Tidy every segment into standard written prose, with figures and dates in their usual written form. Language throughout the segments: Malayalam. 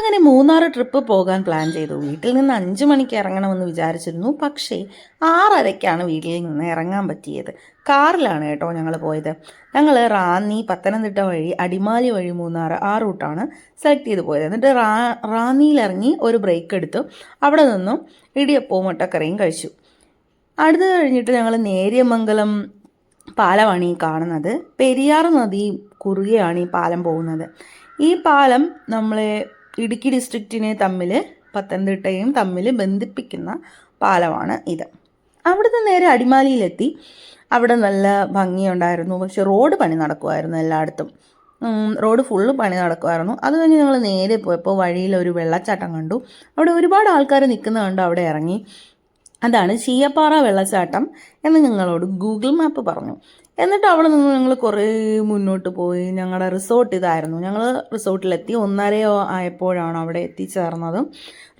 അങ്ങനെ മൂന്നാർ ട്രിപ്പ് പോകാൻ പ്ലാൻ ചെയ്തു. വീട്ടിൽ നിന്ന് 5 മണിക്ക് ഇറങ്ങണമെന്ന് വിചാരിച്ചിരുന്നു. പക്ഷേ 6:30ക്കാണ് വീട്ടിൽ നിന്ന് ഇറങ്ങാൻ പറ്റിയത്. കാറിലാണ് കേട്ടോ ഞങ്ങൾ പോയത്. ഞങ്ങൾ റാന്നി പത്തനംതിട്ട വഴി അടിമാലി വഴി മൂന്നാർ ആ റൂട്ടാണ് സെലക്ട് ചെയ്ത് പോയത്. എന്നിട്ട് റാന്നിയിൽ ഇറങ്ങി ഒരു ബ്രേക്ക് എടുത്തു. അവിടെ നിന്നും ഇടിയപ്പവും മുട്ടക്കറിയും കഴിച്ചു. അടുത്ത് കഴിഞ്ഞിട്ട് ഞങ്ങൾ നേര്യമംഗലം പാലമാണ് ഈ കാണുന്നത്. പെരിയാർ നദി കുറുകെയാണ് ഈ പാലം പോകുന്നത്. ഈ പാലം നമ്മളെ ഇടുക്കി ഡിസ്ട്രിക്റ്റിനെ തമ്മിൽ പത്തനംതിട്ടയും തമ്മിൽ ബന്ധിപ്പിക്കുന്ന പാലമാണ് ഇത്. അവിടുന്ന് നേരെ അടിമാലിയിലെത്തി. അവിടെ നല്ല ഭംഗിയുണ്ടായിരുന്നു. പക്ഷെ റോഡ് പണി നടക്കുമായിരുന്നു എല്ലായിടത്തും. റോഡ് ഫുള്ള് പണി നടക്കുമായിരുന്നു. അത് കഴിഞ്ഞ് ഞങ്ങൾ നേരെ പോയപ്പോൾ വഴിയിൽ ഒരു വെള്ളച്ചാട്ടം കണ്ടു. അവിടെ ഒരുപാട് ആൾക്കാർ നിൽക്കുന്നത് കണ്ട് അവിടെ ഇറങ്ങി. അതാണ് ചീയപ്പാറ വെള്ളച്ചാട്ടം എന്ന് ഞങ്ങളോട് ഗൂഗിൾ മാപ്പ് പറഞ്ഞു. എന്നിട്ട് അവിടെ നിന്ന് ഞങ്ങൾ കുറേ മുന്നോട്ട് പോയി. ഞങ്ങളുടെ റിസോർട്ട് ഇതായിരുന്നു. ഞങ്ങൾ റിസോർട്ടിലെത്തി 1:30 ആയപ്പോഴാണ് അവിടെ എത്തിച്ചേർന്നത്.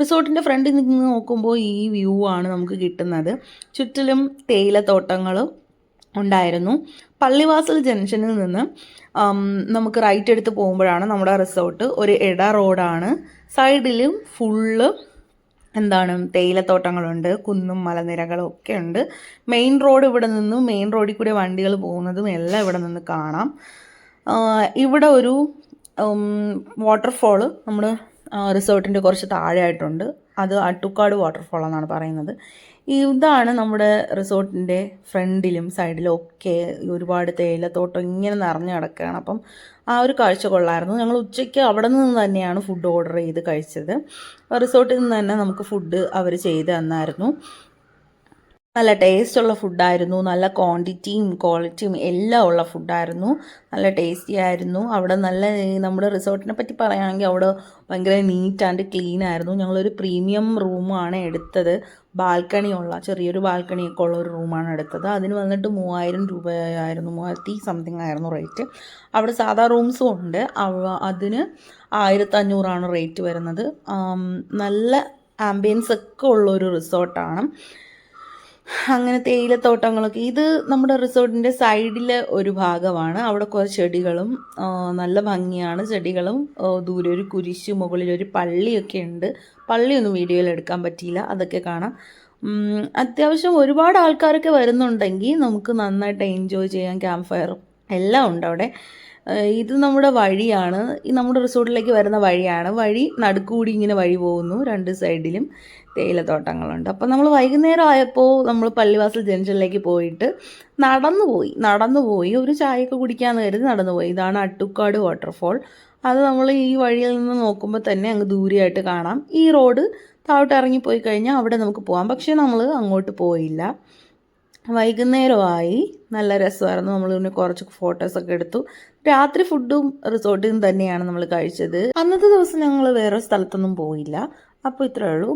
റിസോർട്ടിൻ്റെ ഫ്രണ്ടിൽ നിന്ന് നോക്കുമ്പോൾ ഈ വ്യൂ ആണ് നമുക്ക് കിട്ടുന്നത്. ചുറ്റിലും തേയിലത്തോട്ടങ്ങളും ഉണ്ടായിരുന്നു. പള്ളിവാസൽ ജംഗ്ഷനിൽ നിന്ന് നമുക്ക് റൈറ്റ് എടുത്ത് പോകുമ്പോഴാണ് നമ്മുടെ റിസോർട്ട്. ഒരു ഇട റോഡാണ്. സൈഡിലും ഫുള്ള് തേയിലത്തോട്ടങ്ങളുണ്ട്. കുന്നും മലനിരകളും ഒക്കെ ഉണ്ട്. മെയിൻ റോഡ് ഇവിടെ നിന്നും മെയിൻ റോഡിൽ കൂടെ വണ്ടികൾ പോകുന്നതും എല്ലാം ഇവിടെ നിന്ന് കാണാം. ഇവിടെ ഒരു വാട്ടർഫോള് നമ്മുടെ റിസോർട്ടിൻ്റെ കുറച്ച് താഴെയായിട്ടുണ്ട്. അത് അട്ടുക്കാട് വാട്ടർഫോൾ എന്നാണ് പറയുന്നത്. ഇതാണ് നമ്മുടെ റിസോർട്ടിൻ്റെ ഫ്രണ്ടിലും സൈഡിലും ഒക്കെ ഒരുപാട് തേയിലത്തോട്ടം ഇങ്ങനെ നിറഞ്ഞു കിടക്കുകയാണ്. അപ്പം ആ ഒരു കാഴ്ച കൊള്ളായിരുന്നു. ഞങ്ങൾ ഉച്ചയ്ക്ക് അവിടെ നിന്ന് തന്നെയാണ് ഫുഡ് ഓർഡർ ചെയ്ത് കഴിച്ചത്. റിസോർട്ടിൽ നിന്ന് തന്നെ നമുക്ക് ഫുഡ് അവർ ചെയ്ത് തന്നായിരുന്നു. നല്ല ടേസ്റ്റുള്ള ഫുഡായിരുന്നു. നല്ല ക്വാണ്ടിറ്റിയും ക്വാളിറ്റിയും എല്ലാം ഉള്ള ഫുഡായിരുന്നു. നല്ല ടേസ്റ്റി ആയിരുന്നു. അവിടെ നമ്മുടെ റിസോർട്ടിനെ പറ്റി പറയുകയാണെങ്കിൽ അവിടെ ഭയങ്കര നീറ്റ് ആൻഡ് ക്ലീൻ ആയിരുന്നു. ഞങ്ങളൊരു പ്രീമിയം റൂമാണ് എടുത്തത്. ചെറിയൊരു ബാൽക്കണിയൊക്കെ ഉള്ള ഒരു റൂമാണ് എടുത്തത്. അതിന് വന്നിട്ട് 3000 രൂപയായിരുന്നു. 3000 സംതിങ് ആയിരുന്നു റേറ്റ്. അവിടെ സാധാ റൂംസും ഉണ്ട്. അതിന് 1500 റേറ്റ് വരുന്നത്. നല്ല ആംബിയൻസ് ഒക്കെ ഉള്ളൊരു റിസോർട്ടാണ്. അങ്ങനെ തേയിലത്തോട്ടങ്ങളൊക്കെ. ഇത് നമ്മുടെ റിസോർട്ടിൻ്റെ സൈഡിലെ ഒരു ഭാഗമാണ്. അവിടെ കുറച്ച് ചെടികളും നല്ല ഭംഗിയാണ്. ചെടികളും ദൂരെ ഒരു കുരിശ്, മുകളിലൊരു പള്ളിയൊക്കെ ഉണ്ട്. പള്ളിയൊന്നും വീഡിയോയിൽ എടുക്കാൻ പറ്റിയില്ല. അതൊക്കെ കാണാം. അത്യാവശ്യം ഒരുപാട് ആൾക്കാരൊക്കെ വരുന്നുണ്ടെങ്കിൽ നമുക്ക് നന്നായിട്ട് എൻജോയ് ചെയ്യാൻ ക്യാമ്പ് ഫയറും എല്ലാം ഉണ്ട് അവിടെ. ഇത് നമ്മുടെ വഴിയാണ്. നമ്മുടെ റിസോർട്ടിലേക്ക് വരുന്ന വഴിയാണ്. നടുക്കൂടി ഇങ്ങനെ വഴി പോകുന്നു. 2 സൈഡിലും തേയിലത്തോട്ടങ്ങളുണ്ട്. അപ്പം നമ്മൾ വൈകുന്നേരം ആയപ്പോൾ നമ്മൾ പള്ളിവാസൽ ജംഗ്ഷനിലേക്ക് പോയിട്ട് നടന്നു പോയി ഒരു ചായയൊക്കെ കുടിക്കാമെന്ന് കരുതി നടന്നുപോയി. ഇതാണ് അട്ടുക്കാട് വാട്ടർഫോൾ. അത് നമ്മൾ ഈ വഴിയിൽ നിന്ന് നോക്കുമ്പോൾ തന്നെ അങ്ങ് ദൂരെയായിട്ട് കാണാം. ഈ റോഡ് താഴോട്ട് ഇറങ്ങിപ്പോയി കഴിഞ്ഞാൽ അവിടെ നമുക്ക് പോകാം. പക്ഷേ നമ്മൾ അങ്ങോട്ട് പോയില്ല. വൈകുന്നേരമായി. നല്ല രസമായിരുന്നു. നമ്മൾ പിന്നെ കുറച്ച് ഫോട്ടോസൊക്കെ എടുത്തു. രാത്രി ഫുഡും റിസോർട്ടിൽ നിന്ന് തന്നെയാണ് നമ്മൾ കഴിച്ചത്. അന്നത്തെ ദിവസം ഞങ്ങൾ വേറെ സ്ഥലത്തൊന്നും പോയില്ല. അപ്പോൾ ഇത്രയേ ഉള്ളൂ.